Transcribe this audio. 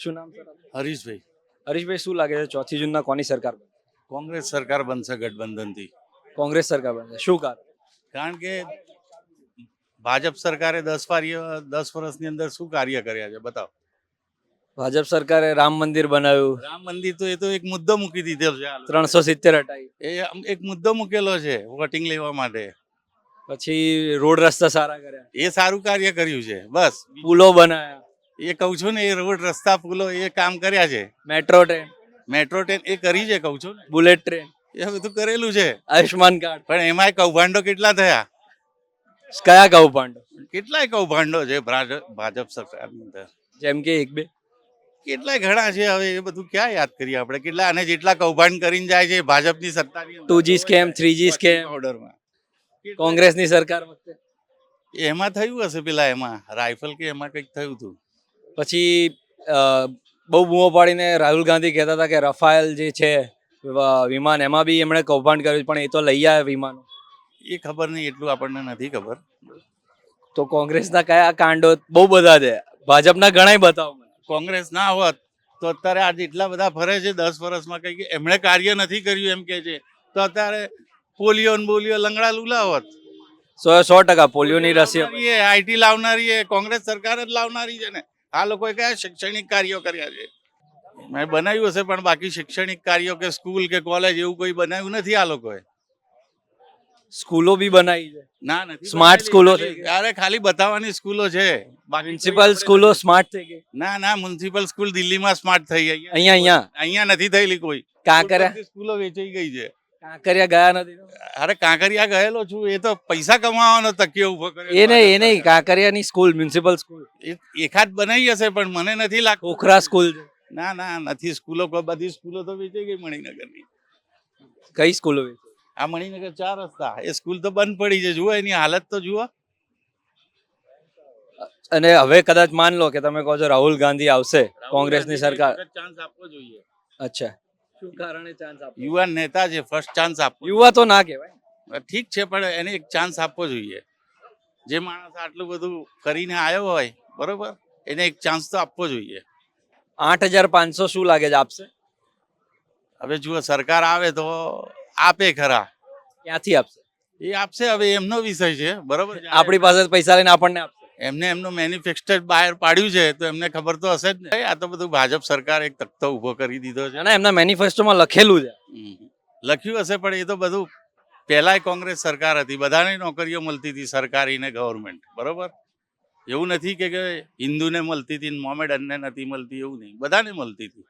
શું નામ સર? હરીશભાઈ. હરીશભાઈ, શું લાગે છે 4 જૂનના કોની સરકાર બનશે? કોંગ્રેસ સરકાર બનશે ગઠબંધનથી. કોંગ્રેસ સરકાર બનશે. શું કારણ? કારણ કે ભાજપ સરકારે 10 વર્ષની અંદર શું કાર્ય કર્યા છે બતાવો. ભાજપ સરકારે રામ મંદિર બનાવ્યું, રામ મંદિર તો એ તો એક મુદ્દો મૂકી દીધો છે આ લોકોએ. 370 હટાવી, એ એક મુદ્દો મૂકેલો છે વોટિંગ લેવા માટે. પછી રોડ રસ્તા સારા કર્યા, એ સારું કાર્ય કર્યું છે બસ. પુલો બનાવ્યા, એ કહું છું ને, એ રોડ રસ્તા પુલો એ કામ કર્યા છે. મેટ્રો ટ્રેન, મેટ્રો ટ્રેન એ કરી છે કહું છું ને, બુલેટ ટ્રેન, એ બધું કરેલું છે. આયુષ્માન કાર્ડ. પણ એમાંય કૌભાંડો કેટલા થયા, કયા કૌભાંડો? કેટલાય કૌભાંડો છે ભાજપ સરકારની અંદર. જેમ કે એક બે કેટલાય ઘણા છે. હવે એ બધું ક્યાં યાદ કરીએ આપણે? કેટલા અને જેટલા કૌભાંડ કરીને જાય છે ભાજપની સત્તાની અંદર. 2G સ્કેમ, 3G સ્કેમ, ઓર્ડરમાં કોંગ્રેસની સરકાર વખતે. એમાં થયું હશે, પેલા એમાં રાઇફલ કે એમાં કંઈક થયું હતું. પછી બહુ બૂમો પાડીને રાહુલ ગાંધી કહેતા હતા કે રફાયેલ જે છે વિમાન, એમાં બી એમણે કૌભાંડ કર્યું, પણ એ તો લઈ આવ્યા વિમાનો. એ ખબર નહીં, એટલું આપણને નથી ખબર. તો કોંગ્રેસના કયા કાંડો? બહુ બધા છે, ભાજપના ઘણાય બતાવો મને. કોંગ્રેસ ના હોત તો અત્યારે આજે એટલા બધા ફરે છે 10 વર્ષમાં, કઈ કે એમણે કાર્ય નથી કર્યું એમ કે છે, તો અત્યારે પોલિયો ને બોલિયો લંગડા લુલા હોત. 100% પોલિયોની રસી. આઈટી લાવનારી એ કોંગ્રેસ સરકાર જ લાવનારી છે ને. આ લોકોએ કયા શૈક્ષણિક કાર્યો કર્યા છે? મેં બનાવ્યું હશે, પણ બાકી શૈક્ષણિક કાર્યો કે સ્કૂલ કે કોલેજ એવું કોઈ બનાવ્યું નથી આ લોકોએ. સ્કૂલો બી બનાવી છે, ના, નથી. સ્માર્ટ સ્કૂલો થઈ ગઈ. અરે ખાલી બતાવવાની સ્કૂલો છે, બાકી મ્યુનિસિપલ સ્કૂલો સ્માર્ટ થઈ ગઈ. ના, મ્યુનિસિપલ સ્કૂલ દિલ્હીમાં સ્માર્ટ થઈ. અહીંયા નથી થયેલી કોઈ. કાંકરિયા સ્કૂલો વેચાઈ ગઈ છે. કાંકરિયા ગયા નથી. અરે કાંકરિયા ગયેલો છું, એ તો પૈસા કમાવાનો તકિયો ઉભો કર્યો. એ નહીં કાંકરિયાની સ્કૂલ, મ્યુનિસિપલ સ્કૂલ એકાદ બનાવી હશે, પણ મને નથી લાગતું. ખોખરા સ્કૂલ છે. ના, નથી. સ્કૂલો બધી સ્કૂલો તો વેચાઈ ગઈ મણિનગરની. કઈ સ્કૂલો? આ મણિનગર 4 રસ્તા, એ સ્કૂલ તો બંધ પડી છે. જુઓ એની હાલત તો જુઓ. અને હવે કદાચ માન લો કે તમે કહો છો રાહુલ ગાંધી આવશે, કોંગ્રેસની સરકાર, ચાન્સ આપવો જોઈએ. અચ્છા, શું કારણે ચાન્સ આપવો? યુવાન નેતા છે, ફર્સ્ટ ચાન્સ આપવો. યુવા તો ના કહેવાય. ઠીક છે, પણ એને એક ચાન્સ આપવો જોઈએ. જે માણસ આટલું બધું કરીને આવ્યો હોય, બરોબર, એને એક ચાન્સ તો આપવો જોઈએ. 8500 શું લાગે છે આપશે? હવે જુઓ, સરકાર આવે તો આપે ખરા. ક્યાંથી આપશે? એ આપશે, હવે એમનો વિષય છે, બરોબર. આપણી પાસે પૈસા લઈને આપણને આપશે. એમને એમનું મેન્યુફેક્ચર બહાર પાડ્યું છે, તો એમને ખબર તો હશે જ ને. આ તો બધું ભાજપ સરકાર એક તખ્તો ઉભો કરી દીધો છે. અને એમના મેનિફેસ્ટોમાં લખેલું છે. લખ્યું હશે, પણ એ તો બધું પહેલાય કોંગ્રેસ સરકાર હતી, બધાને નોકરીઓ મળતી હતી, સરકારી ને ગવર્મેન્ટ, બરોબર. એવું નથી કે હિન્દુને મળતી હતી, મોમેડનને નથી મળતી, એવું નહીં, બધાને મળતી હતી.